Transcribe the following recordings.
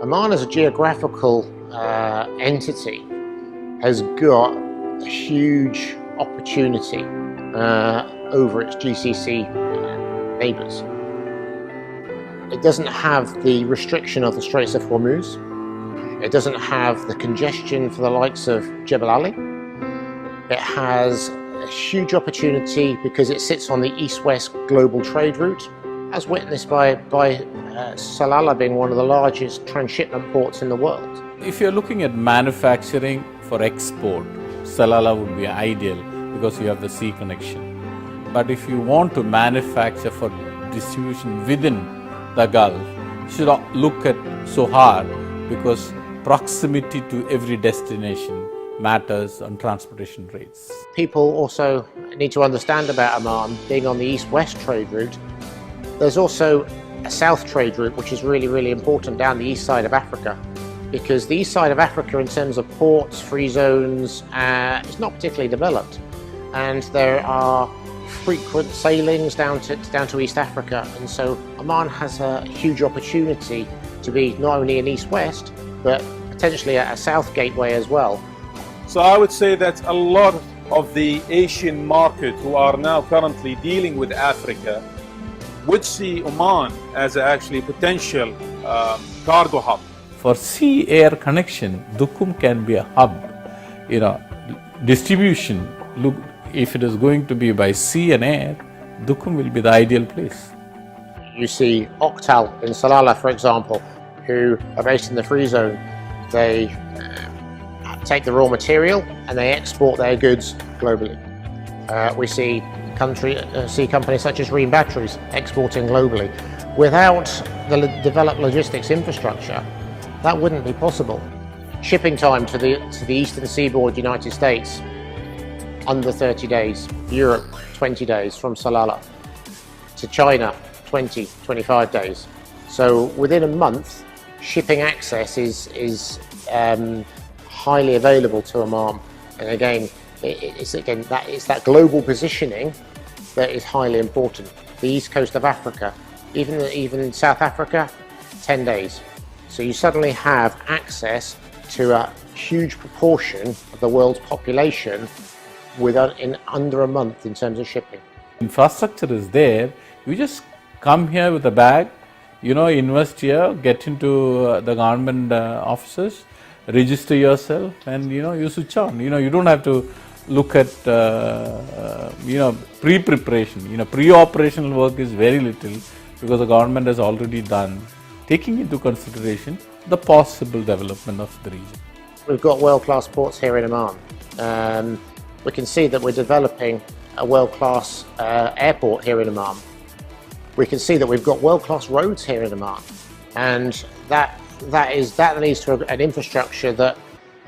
Oman as a geographical entity has got a huge opportunity over its GCC neighbours. It doesn't have the restriction of the Straits of Hormuz. It doesn't have the congestion for the likes of Jebel Ali. It has a huge opportunity because it sits on the east-west global trade route, as witnessed by Salalah being one of the largest transshipment ports in the world. If you're looking at manufacturing for export, Salalah would be ideal because you have the sea connection. But if you want to manufacture for distribution within the Gulf, you should not look at Sohar because proximity to every destination matters on transportation rates. People also need to understand about Oman being on the east-west trade route. There's also a south trade route which is really important down the east side of Africa, because the east side of Africa in terms of ports, free zones, is not particularly developed, and there are frequent sailings down to East Africa, and so Oman has a huge opportunity to be not only an east-west but potentially a south gateway as well. So I would say that a lot of the Asian market who are now currently dealing with Africa would see Oman as actually potential cargo hub. For sea-air connection, Dukum can be a hub. Distribution, look, if it is going to be by sea and air, Dukum will be the ideal place. You see Octal in Salalah, for example, who are based in the free zone. They take the raw material and they export their goods globally. We see companies such as Ream Batteries exporting globally. Without the developed logistics infrastructure, that wouldn't be possible. Shipping time to the eastern seaboard United States, under 30 days. Europe, 20 days from Salalah. To China, 25 days. So within a month, shipping access is highly available to Oman. And again, it's that global positioning that is highly important. The east coast of Africa, even in South Africa, 10 days. So you suddenly have access to a huge proportion of the world's population in under a month in terms of shipping. Infrastructure is there. You just come here with a bag, invest here, get into the government offices, register yourself, and you switch on. You don't have to look at pre-preparation. Pre-operational work is very little because the government has already done, taking into consideration the possible development of the region. We've got world-class ports here in Oman. We can see that we're developing a world-class airport here in Oman. We can see that we've got world-class roads here in Oman, and that leads to an infrastructure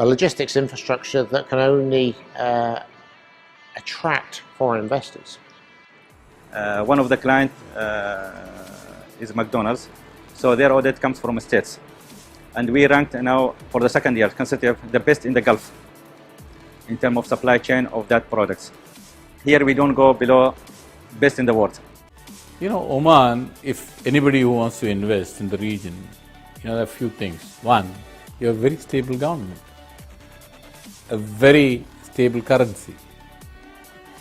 a logistics infrastructure that can only attract foreign investors. One of the clients is McDonald's, so their audit comes from States, and we ranked now for the second year consecutive the best in the Gulf in terms of supply chain of that products. Here we don't go below best in the world. Oman, if anybody who wants to invest in the region, there are a few things. One, you have a very stable government, a very stable currency,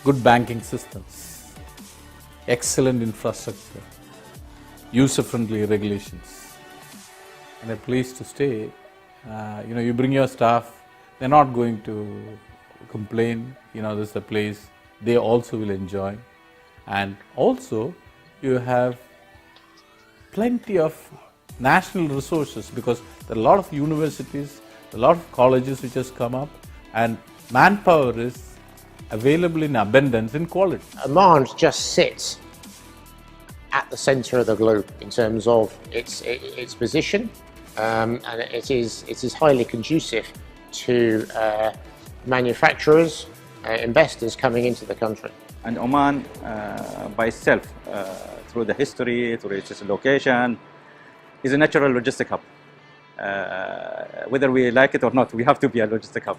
good banking systems, excellent infrastructure, user-friendly regulations, and a place to stay. You bring your staff, they're not going to complain. This is a place they also will enjoy. And also, you have plenty of national resources because there are a lot of universities, a lot of colleges which has come up, and manpower is available in abundance in quality. Oman just sits at the centre of the globe in terms of its position, and it is highly conducive to manufacturers, investors coming into the country. And Oman by itself, through the history, through its location, is a natural logistic hub. Whether we like it or not, we have to be a logistic hub.